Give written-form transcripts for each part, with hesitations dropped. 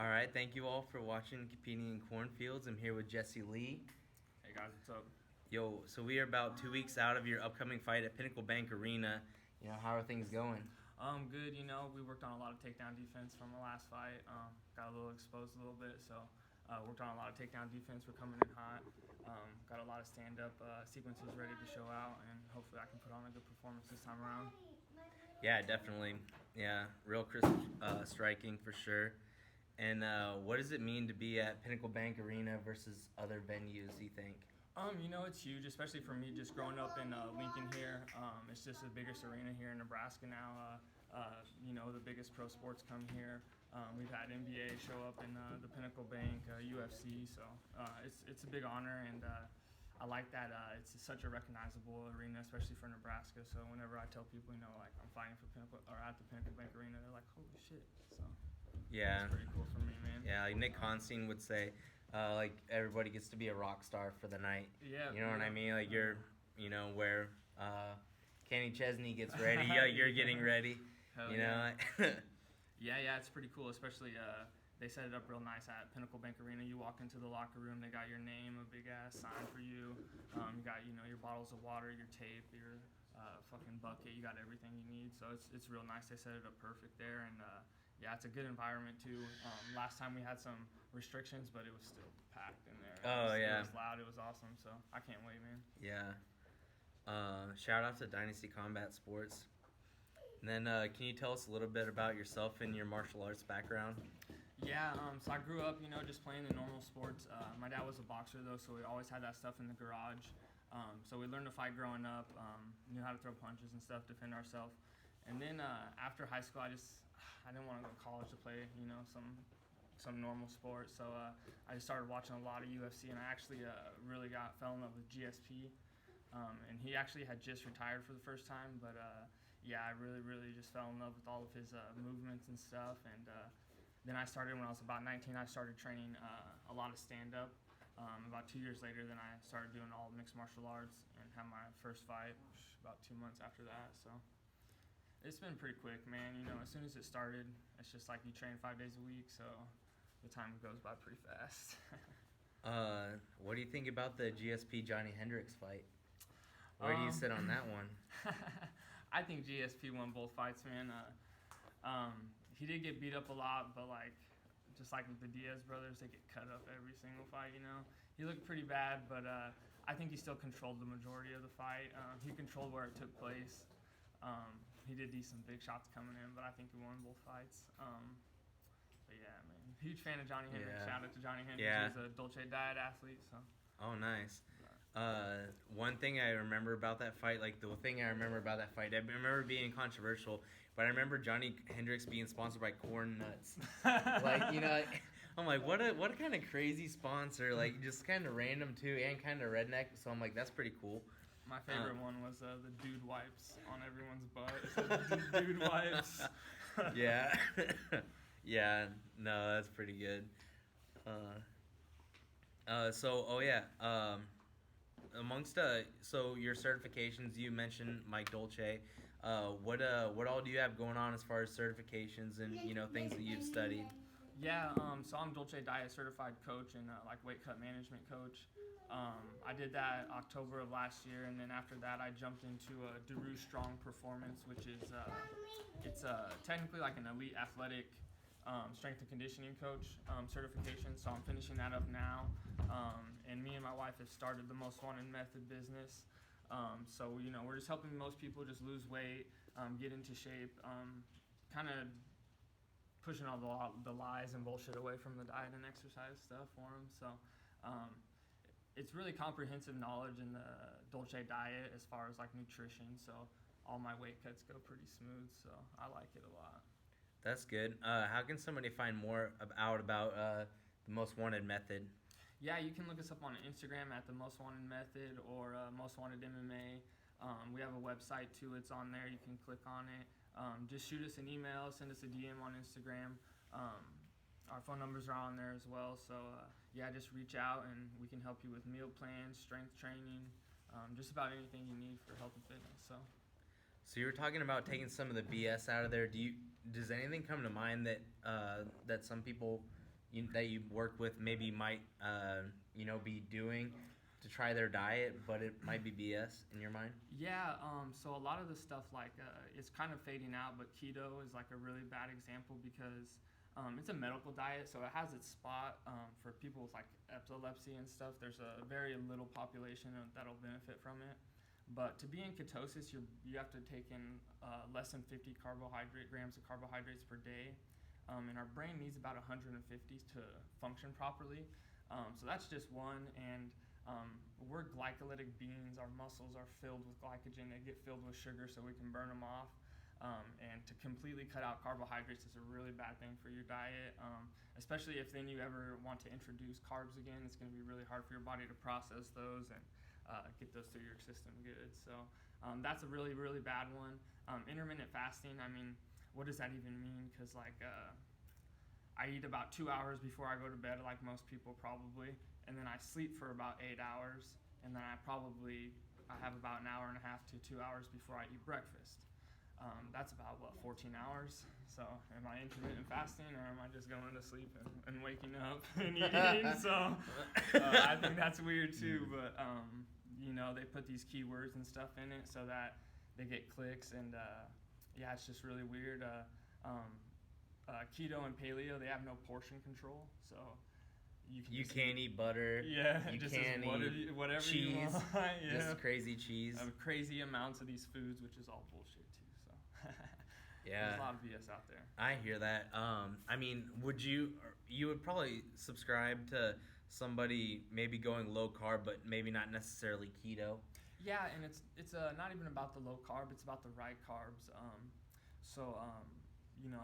All right, thank you all for watching Competing in Cornfields. I'm here with Jesse Lee. Hey guys, what's up? Yo, so we are about 2 weeks out of your upcoming fight at Pinnacle Bank Arena. How are things going? Good. We worked on a lot of takedown defense from the last fight. Got a little exposed a little bit, so worked on a lot of takedown defense. We're coming in hot. Got a lot of stand-up sequences ready to show out, and hopefully I can put on a good performance this time around. Yeah, definitely. Yeah, real crisp striking for sure. And what does it mean to be at Pinnacle Bank Arena versus other venues, you think? It's huge, especially for me just growing up in Lincoln here. It's just the biggest arena here in Nebraska now. The biggest pro sports come here. We've had NBA show up in the Pinnacle Bank, UFC, so it's a big honor, and I like that it's such a recognizable arena, especially for Nebraska. So whenever I tell people, I'm fighting for Pinnacle or at the Pinnacle Bank Arena, they're like, holy shit. So Yeah. it's pretty cool for me, man. Yeah, like Nick Constein would say, everybody gets to be a rock star for the night. Yeah. You know what I mean? Like where Kenny Chesney gets ready, you're getting ready. Hell you yeah. know? Yeah, it's pretty cool, especially they set it up real nice at Pinnacle Bank Arena. You walk into the locker room, they got your name, a big-ass sign for you. You got, your bottles of water, your tape, your fucking bucket. You got everything you need, so it's real nice. They set it up perfect there, and yeah, it's a good environment, too. Last time we had some restrictions, but it was still packed in there. Yeah. It was loud. It was awesome, so I can't wait, man. Yeah. Shout out to Dynasty Combat Sports. And then can you tell us a little bit about yourself and your martial arts background? Yeah, so I grew up, just playing the normal sports. My dad was a boxer, though, so we always had that stuff in the garage. So we learned to fight growing up, knew how to throw punches and stuff, defend ourselves. And then after high school, I didn't want to go to college to play, some normal sport. So I just started watching a lot of UFC, and I actually really fell in love with GSP. And he actually had just retired for the first time, but yeah, I really, really just fell in love with all of his movements and stuff. And then I started, when I was about 19, I started training a lot of stand-up. About 2 years later, then I started doing all mixed martial arts and had my first fight about 2 months after that. So it's been pretty quick, man. As soon as it started, it's just like you train 5 days a week, so the time goes by pretty fast. What do you think about the GSP Johnny Hendricks fight? Where do you sit on that one? I think GSP won both fights, man. He did get beat up a lot, but just like with the Diaz brothers, they get cut up every single fight, He looked pretty bad, but I think he still controlled the majority of the fight. He controlled where it took place. He did decent big shots coming in, but I think he won both fights. But yeah, man, huge fan of Johnny Hendricks. Yeah. Shout out to Johnny Hendricks. Yeah. He's a Dolce Diet athlete, so. Oh, nice. One thing I remember about that fight, I remember being controversial, but I remember Johnny Hendricks being sponsored by Corn Nuts. I'm like, what a kind of crazy sponsor, just kind of random too, and kind of redneck. So I'm like, that's pretty cool. My favorite one was the dude wipes on everyone's butt. It said dude wipes. Yeah. Yeah, no, that's pretty good. Amongst so your certifications, you mentioned Mike Dolce. What all do you have going on as far as certifications and things that you've studied? Yeah, so I'm Dolce Diet certified coach and weight cut management coach. I did that October of last year, and then after that I jumped into Daru Strong Performance, which is it's technically like an elite athletic strength and conditioning coach certification. So I'm finishing that up now, and me and my wife have started the Most Wanted Method business. So we're just helping most people just lose weight, get into shape, kind of pushing all the lies and bullshit away from the diet and exercise stuff for them. So it's really comprehensive knowledge in the Dolce diet as far as nutrition. So all my weight cuts go pretty smooth. So I like it a lot. That's good. How can somebody find more out about the Most Wanted Method? Yeah, you can look us up on Instagram at the Most Wanted Method or Most Wanted MMA. We have a website too. It's on there. You can click on it. Just shoot us an email, send us a DM on Instagram. Our phone numbers are on there as well. So yeah, just reach out and we can help you with meal plans, strength training, just about anything you need for health and fitness. So you were talking about taking some of the BS out of there. Does anything come to mind that some people that you work with maybe might be doing to try their diet, but it might be BS in your mind? Yeah, so a lot of the stuff it's kind of fading out, but keto is like a really bad example because it's a medical diet, so it has its spot for people with like epilepsy and stuff. There's a very little population that'll benefit from it. But to be in ketosis, you have to take in less than 50 grams of carbohydrates per day. And our brain needs about 150 to function properly. So that's just one. And we're glycolytic beings. Our muscles are filled with glycogen. They get filled with sugar so we can burn them off. And to completely cut out carbohydrates is a really bad thing for your diet, especially if then you ever want to introduce carbs again. It's going to be really hard for your body to process those and get those through your system good. So that's a really, really bad one. Intermittent fasting, I mean, what does that even mean? Because I eat about 2 hours before I go to bed, like most people probably, and then I sleep for about 8 hours, and then I have about an hour and a half to 2 hours before I eat breakfast. That's about 14 hours. So am I intermittent fasting, or am I just going to sleep and waking up and eating? So I think that's weird too, but they put these keywords and stuff in it so that they get clicks, and it's just really weird. Keto and paleo, they have no portion control, so you can't eat butter. Yeah, you just can't eat whatever cheese. You want. Yeah. Just crazy cheese. Crazy amounts of these foods, which is all bullshit too. So yeah, there's a lot of BS out there. I hear that. I mean, you would probably subscribe to somebody maybe going low carb, but maybe not necessarily keto? Yeah, and it's not even about the low carb; it's about the right carbs.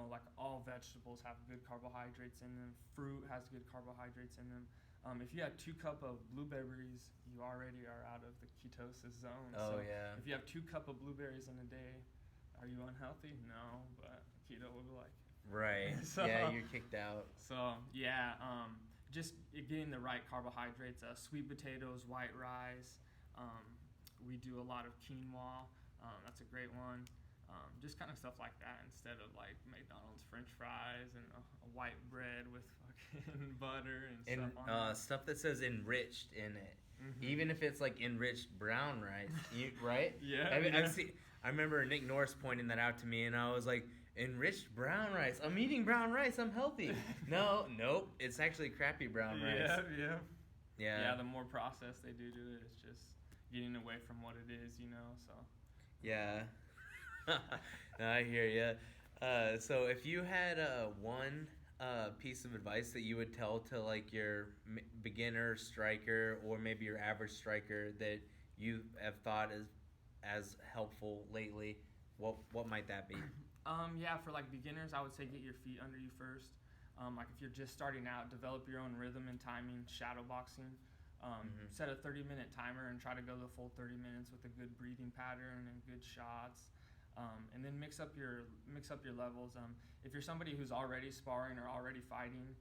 Like all vegetables have good carbohydrates in them. Fruit has good carbohydrates in them. If you have 2 cups of blueberries, you already are out of the ketosis zone. Oh, so yeah. If you have 2 cups of blueberries in a day, are you unhealthy? No, but keto would be like it. Right. So, yeah, you're kicked out. So yeah, just getting the right carbohydrates. Sweet potatoes, white rice. We do a lot of quinoa. That's a great one. Just kind of stuff like that instead of like McDonald's French fries and a white bread with fucking butter and stuff on it. Stuff that says enriched in it. Mm-hmm. Even if it's like enriched brown rice, right? Yeah. I remember Nick Norris pointing that out to me, and I was like, enriched brown rice. I'm eating brown rice. I'm healthy. Nope. It's actually crappy brown rice. Yeah. Yeah. The more processed they do it, it's just getting away from what it is, So. Yeah. No, I hear you. So if you had one piece of advice that you would tell to like your beginner striker or maybe your average striker that you have thought as helpful lately, what might that be? For like beginners, I would say get your feet under you first. Like if you're just starting out, develop your own rhythm and timing, shadow boxing. Set a 30-minute timer and try to go the full 30 minutes with a good breathing pattern and good shots. And then mix up your levels. If you're somebody who's already sparring or already fighting,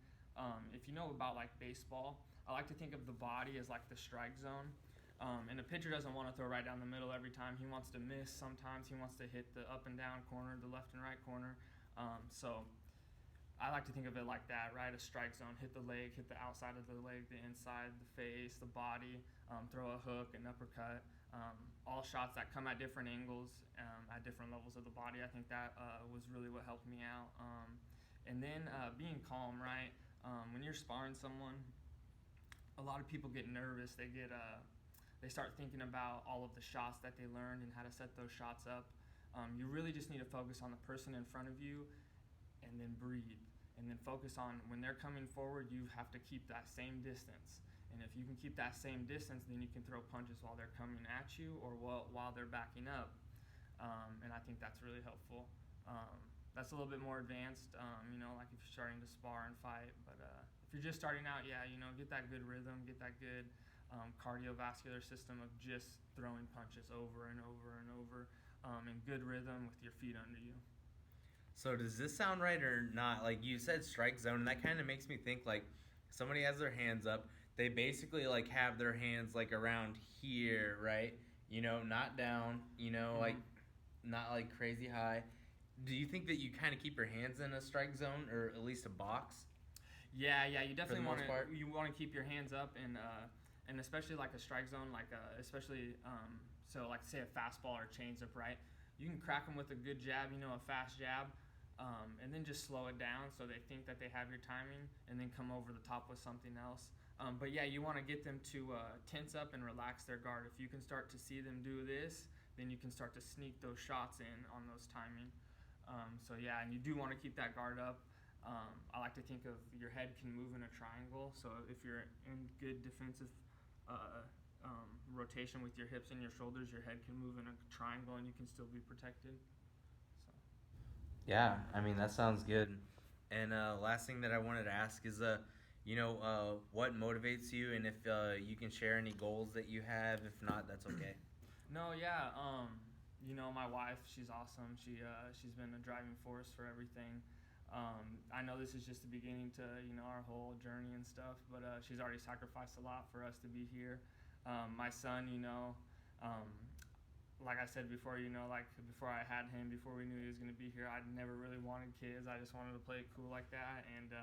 if you know about like baseball, I like to think of the body as like the strike zone. And a pitcher doesn't want to throw right down the middle every time. He wants to miss sometimes. He wants to hit the up and down corner, the left and right corner. So I like to think of it like that, right? A strike zone. Hit the leg, hit the outside of the leg, the inside, the face, the body. Throw a hook, an uppercut. All shots that come at different angles, at different levels of the body. I think that was really what helped me out. And then being calm, right? When you're sparring someone, a lot of people get nervous. They start thinking about all of the shots that they learned and how to set those shots up. You really just need to focus on the person in front of you and then breathe. And then focus on when they're coming forward, you have to keep that same distance. And if you can keep that same distance, then you can throw punches while they're coming at you or while they're backing up. And I think that's really helpful. That's a little bit more advanced, like if you're starting to spar and fight. But if you're just starting out, get that good rhythm, get that good cardiovascular system of just throwing punches over and over and over in good rhythm with your feet under you. So does this sound right or not? Like you said strike zone, and that kind of makes me think like somebody has their hands up. They basically like have their hands like around here, right? Not down, like not like crazy high. Do you think that you kind of keep your hands in a strike zone or at least a box? Yeah, you definitely want most part? to. You want to keep your hands up and especially like a strike zone, like especially so like say a fastball or changeup, right? You can crack them with a good jab, a fast jab, and then just slow it down so they think that they have your timing, and then come over the top with something else. But yeah, you want to get them to tense up and relax their guard. If you can start to see them do this, then you can start to sneak those shots in on those timing. So yeah, and you do want to keep that guard up. I like to think of your head can move in a triangle. So if you're in good defensive rotation with your hips and your shoulders, your head can move in a triangle and you can still be protected. So. Yeah, I mean that sounds good. And last thing that I wanted to ask is, what motivates you, and if you can share any goals that you have. If not, that's okay. No, yeah. My wife, she's awesome. She's been a driving force for everything. I know this is just the beginning to our whole journey and stuff, but she's already sacrificed a lot for us to be here. My son, like I said before, like before I had him, before we knew he was gonna be here, I never really wanted kids. I just wanted to play it cool like that, and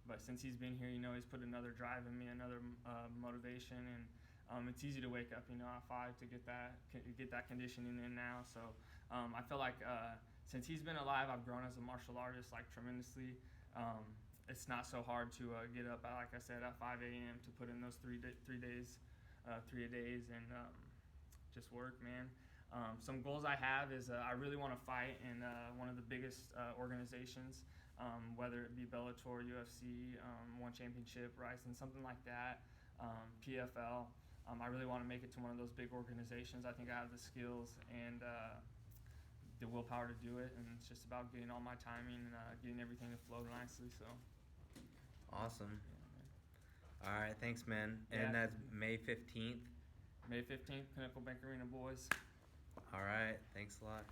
but since he's been here, he's put another drive in me, another motivation, and it's easy to wake up, at 5 to get that conditioning in now. So I feel like since he's been alive, I've grown as a martial artist like tremendously. It's not so hard to get up, like I said, at 5 a.m. to put in those 3 days, 3 days, and just work, man. Some goals I have is I really want to fight in one of the biggest organizations, whether it be Bellator, UFC, One Championship, Ryzen, something like that, PFL. I really want to make it to one of those big organizations. I think I have the skills and the willpower to do it, and it's just about getting all my timing and getting everything to flow nicely. So Awesome. yeah, All right, thanks, man. Yeah. And that's May 15th. May 15th, Pinnacle Bank Arena, boys. All right, thanks a lot.